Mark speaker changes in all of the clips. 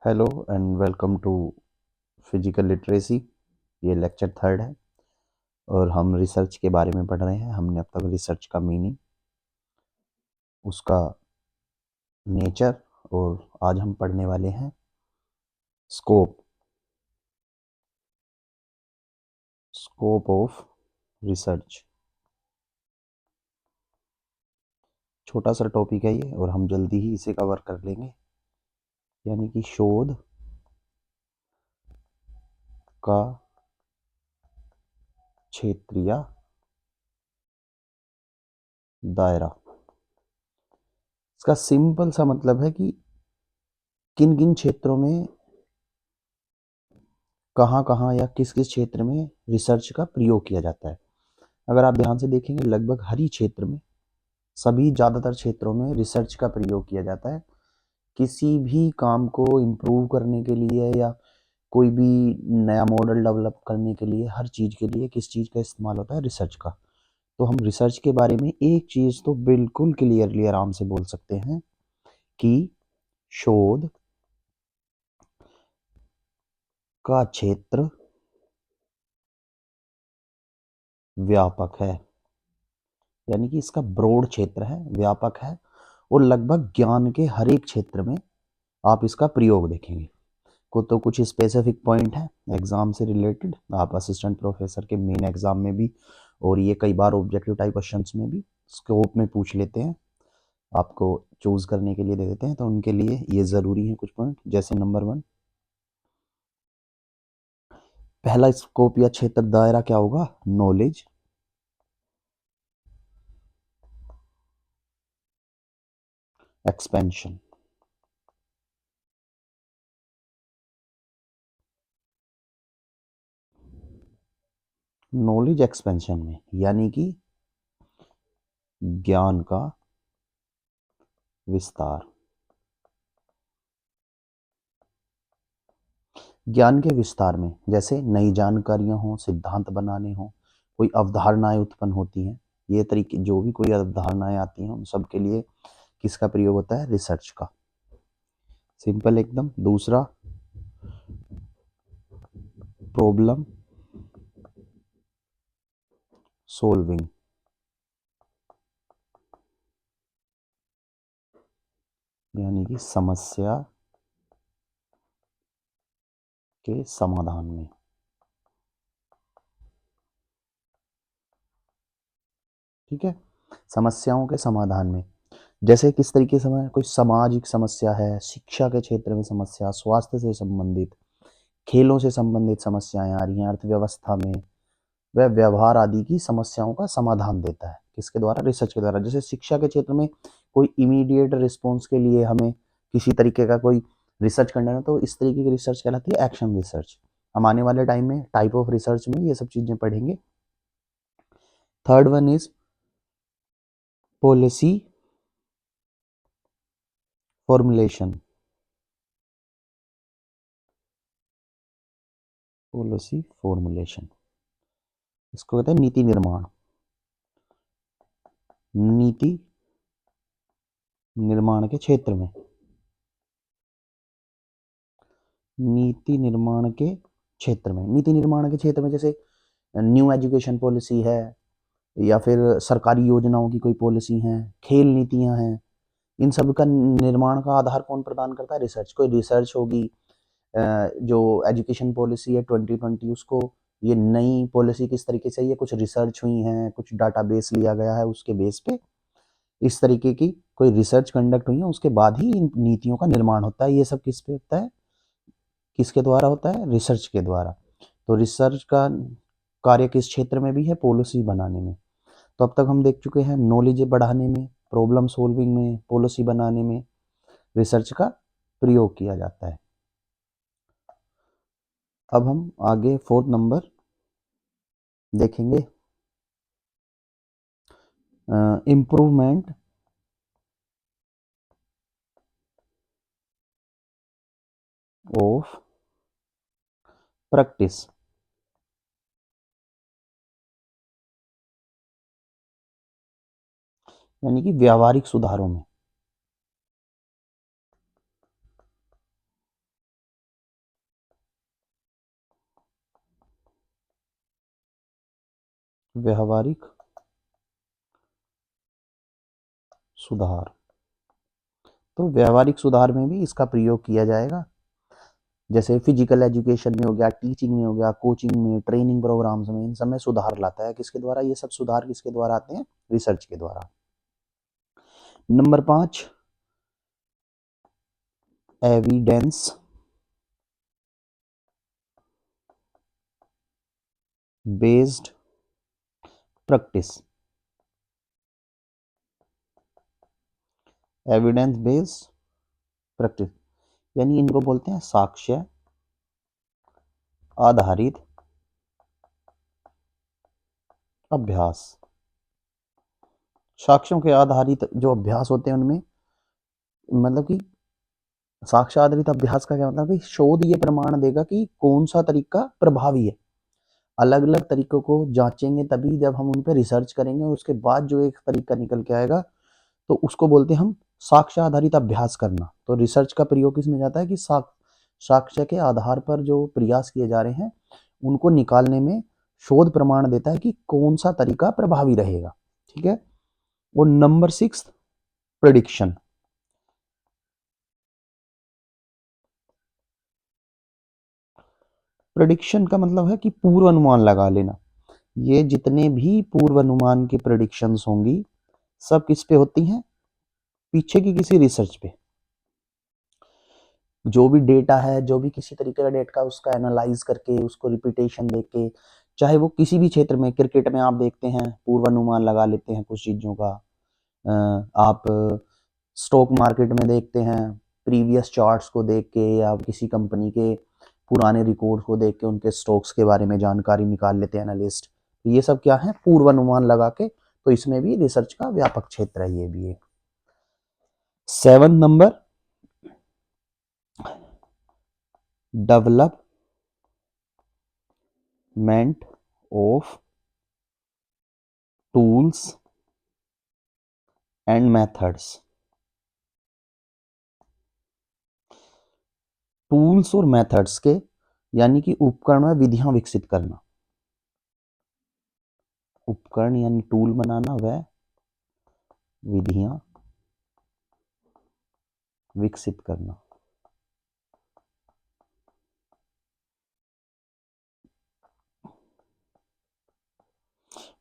Speaker 1: Hello and welcome to physical literacy. ये lecture third है और हम रिसर्च के बारे में पढ़ रहे हैं। हमने अब तक रिसर्च का मीनिंग, उसका नेचर, और आज हम पढ़ने वाले हैं स्कोप स्कोप ऑफ रिसर्च। छोटा सा टॉपिक है ये और हम जल्दी ही इसे कवर कर लेंगे। यानी कि शोध का क्षेत्र या दायरा। इसका सिंपल सा मतलब है कि किन किन क्षेत्रों में, कहाँ कहाँ या किस किस क्षेत्र में रिसर्च का प्रयोग किया जाता है। अगर आप ध्यान से देखेंगे, लगभग हर ही क्षेत्र में, सभी ज़्यादातर क्षेत्रों में रिसर्च का प्रयोग किया जाता है। किसी भी काम को इम्प्रूव करने के लिए या कोई भी नया मॉडल डेवलप करने के लिए, हर चीज़ के लिए किस चीज़ का इस्तेमाल होता है? रिसर्च का। तो हम रिसर्च के बारे में एक चीज़ तो बिल्कुल क्लियरली आराम से बोल सकते हैं कि शोध का क्षेत्र व्यापक है। यानी कि इसका ब्रॉड क्षेत्र है, व्यापक है, और लगभग ज्ञान के हर एक क्षेत्र में आप इसका प्रयोग देखेंगे। को तो कुछ स्पेसिफिक पॉइंट है एग्जाम से रिलेटेड, आप असिस्टेंट प्रोफेसर के मेन एग्जाम में भी, और ये कई बार ऑब्जेक्टिव टाइप क्वेश्चंस में भी स्कोप में पूछ लेते हैं, आपको चूज करने के लिए दे देते हैं। तो उनके लिए ये ज़रूरी है कुछ पॉइंट। जैसे नंबर 1, पहला स्कोप या क्षेत्र दायरा क्या होगा? Knowledge expansion. नॉलेज एक्सपेंशन में यानी कि ज्ञान का विस्तार। ज्ञान के विस्तार में जैसे नई जानकारियां हों, सिद्धांत बनाने हों, कोई अवधारणाएं उत्पन्न होती हैं, ये तरीके जो भी कोई अवधारणाएं आती हैं उन सब के लिए किसका प्रयोग होता है? रिसर्च का। सिंपल एकदम। दूसरा, प्रॉब्लम सोल्विंग, यानी कि समस्या के समाधान में। ठीक है, समस्याओं के समाधान में। जैसे किस तरीके से? कोई सामाजिक समस्या है, शिक्षा के क्षेत्र में समस्या, स्वास्थ्य से संबंधित, खेलों से संबंधित समस्याएं आ रही हैं, अर्थव्यवस्था में, वह व्यवहार आदि की समस्याओं का समाधान देता है। किसके द्वारा? रिसर्च के द्वारा। जैसे शिक्षा के क्षेत्र में कोई इमीडिएट रिस्पॉन्स के लिए हमें किसी तरीके का कोई रिसर्च करना है, तो इस तरीके की रिसर्च कहलाती है एक्शन रिसर्च। हम आने वाले टाइम में टाइप ऑफ रिसर्च में ये सब चीजें पढ़ेंगे। Third one is policy formulation. Policy formulation, इसको कहते हैं नीति निर्माण। नीति निर्माण के क्षेत्र में, नीति निर्माण के क्षेत्र में, नीति निर्माण के क्षेत्र में जैसे न्यू एजुकेशन पॉलिसी है, या फिर सरकारी योजनाओं की कोई पॉलिसी है, खेल नीतियां हैं, इन सब का निर्माण का आधार कौन प्रदान करता है? रिसर्च। कोई रिसर्च होगी, जो एजुकेशन पॉलिसी है 2020, उसको ये नई पॉलिसी किस तरीके से, ये कुछ रिसर्च हुई है, कुछ डाटाबेस लिया गया है, उसके बेस पे इस तरीके की कोई रिसर्च कंडक्ट हुई है, उसके बाद ही इन नीतियों का निर्माण होता है। ये सब किस पे होता है? किसके द्वारा होता है? रिसर्च के द्वारा। तो रिसर्च का कार्य किस क्षेत्र में भी है? पॉलिसी बनाने में। तो अब तक हम देख चुके हैं नॉलेज बढ़ाने में, प्रॉब्लम सॉल्विंग में, पॉलिसी बनाने में रिसर्च का प्रयोग किया जाता है। अब हम आगे फोर्थ नंबर देखेंगे, इम्प्रूवमेंट ऑफ प्रैक्टिस। यानी कि व्यावहारिक सुधारों में। व्यवहारिक सुधार। तो व्यवहारिक सुधार में भी इसका प्रयोग किया जाएगा, जैसे फिजिकल एजुकेशन में हो गया, टीचिंग में हो गया, कोचिंग में, ट्रेनिंग प्रोग्राम्स में, इन सब में सुधार लाता है। किसके द्वारा? ये सब सुधार किसके द्वारा आते हैं? रिसर्च के द्वारा। Number 5, evidence based practice. Evidence based practice यानी इनको बोलते हैं साक्ष्य आधारित अभ्यास। साक्ष्यों के आधारित जो अभ्यास होते हैं उनमें मतलब कि साक्ष्य आधारित अभ्यास का क्या मतलब कि शोध ये प्रमाण देगा कि कौन सा तरीका प्रभावी है। अलग अलग तरीकों को जांचेंगे तभी जब हम उन पर रिसर्च करेंगे, उसके बाद जो एक तरीका निकल के आएगा तो उसको बोलते हैं हम साक्ष्य आधारित अभ्यास करना। तो रिसर्च का प्रयोग किसमें जाता है कि साक्ष्य के आधार पर जो प्रयास किए जा रहे हैं उनको निकालने में शोध प्रमाण देता है कि कौन सा तरीका प्रभावी रहेगा। ठीक है। और नंबर 6, प्रेडिक्शन। प्रेडिक्शन का मतलब है कि पूर्व अनुमान लगा लेना। ये जितने भी पूर्व अनुमान की प्रेडिक्शंस होंगी सब किस पे होती हैं? पीछे की किसी रिसर्च पे। जो भी डेटा है, जो भी किसी तरीके का डेटा उसका एनालाइज करके उसको रिपीटेशन देके, चाहे वो किसी भी क्षेत्र में, क्रिकेट में आप देखते हैं पूर्व अनुमान लगा लेते हैं कुछ चीज़ों का। आप स्टॉक मार्केट में देखते हैं प्रीवियस चार्ट्स को देख के या किसी कंपनी के पुराने रिकॉर्ड को देख के उनके स्टॉक्स के बारे में जानकारी निकाल लेते हैं एनालिस्ट। ये सब क्या है? पूर्व अनुमान लगा के। तो इसमें भी रिसर्च का व्यापक क्षेत्र है ये भी एक। 7 number, development of tools and methods. Tools और मेथड्स के यानी कि उपकरण में विधियां विकसित करना। उपकरण यानी टूल बनाना व विधियां विकसित करना।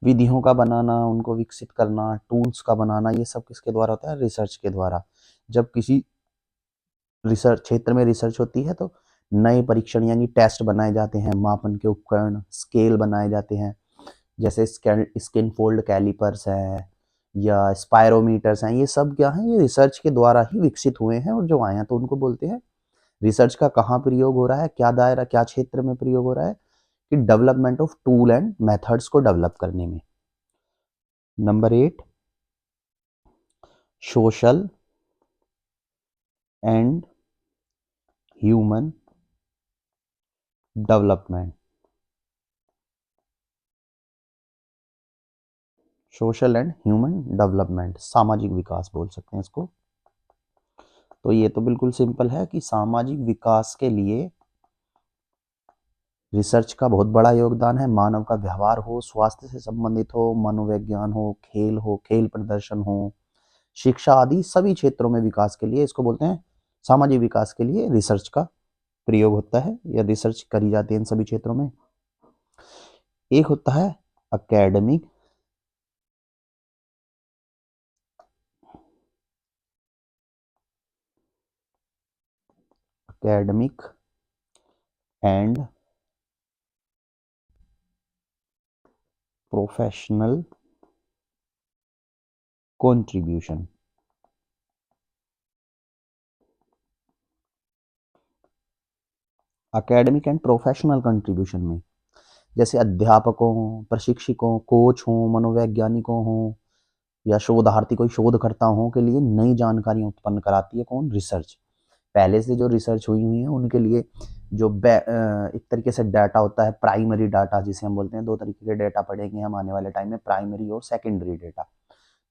Speaker 1: विधियों का बनाना, उनको विकसित करना, टूल्स का बनाना, ये सब किसके द्वारा होता है? रिसर्च के द्वारा। जब किसी रिसर्च क्षेत्र में रिसर्च होती है तो नए परीक्षण यानी टेस्ट बनाए जाते हैं, मापन के उपकरण, स्केल बनाए जाते हैं, जैसे स्किन फोल्ड कैलिपर्स है या स्पायरोमीटर्स हैं। ये सब क्या है? ये रिसर्च के द्वारा ही विकसित हुए हैं और जो आए हैं तो उनको बोलते हैं। रिसर्च का कहाँ प्रयोग हो रहा है, क्या दायरा, क्या क्षेत्र में प्रयोग हो रहा है? कि development of tool and methods को डेवलप करने में। Number 8, social and human development. Social and human development, सामाजिक विकास बोल सकते हैं इसको। तो ये तो बिल्कुल सिंपल है कि सामाजिक विकास के लिए रिसर्च का बहुत बड़ा योगदान है। मानव का व्यवहार हो, स्वास्थ्य से संबंधित हो, मनोविज्ञान हो, खेल प्रदर्शन हो, शिक्षा आदि सभी क्षेत्रों में विकास के लिए इसको बोलते हैं सामाजिक विकास के लिए रिसर्च का प्रयोग होता है या रिसर्च करी जाती है इन सभी क्षेत्रों में। एक होता है academic and professional contribution. Academic and professional contribution में जैसे अध्यापकों हों, प्रशिक्षकों, कोच हों, मनोवैज्ञानिकों हों या शोधार्थी कोई शोधकर्ता हों के लिए नई जानकारियां उत्पन्न कराती है कौन? रिसर्च। पहले से जो रिसर्च हुई है उनके लिए जो एक तरीके से डाटा होता है, प्राइमरी डाटा जिसे हम बोलते हैं। दो तरीके के डाटा पढ़ेंगे हम आने वाले टाइम में, प्राइमरी और सेकेंडरी डाटा।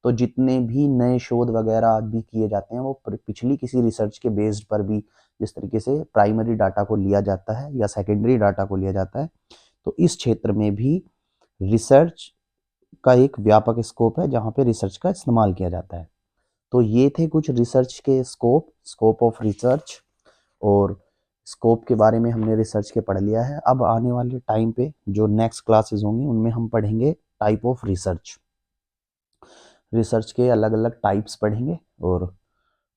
Speaker 1: तो जितने भी नए शोध वगैरह भी किए जाते हैं वो पिछली किसी रिसर्च के बेस्ड पर भी जिस तरीके से प्राइमरी डाटा को लिया जाता है या सेकेंडरी डाटा को लिया जाता है, तो इस क्षेत्र में भी रिसर्च का एक व्यापक स्कोप है जहाँ पे रिसर्च का इस्तेमाल किया जाता है। तो ये थे कुछ रिसर्च के स्कोप ऑफ रिसर्च, और स्कोप के बारे में हमने रिसर्च के पढ़ लिया है। अब आने वाले टाइम पे जो नेक्स्ट क्लासेस होंगी उनमें हम पढ़ेंगे टाइप ऑफ रिसर्च। रिसर्च के अलग अलग टाइप्स पढ़ेंगे और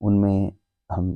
Speaker 1: उनमें हम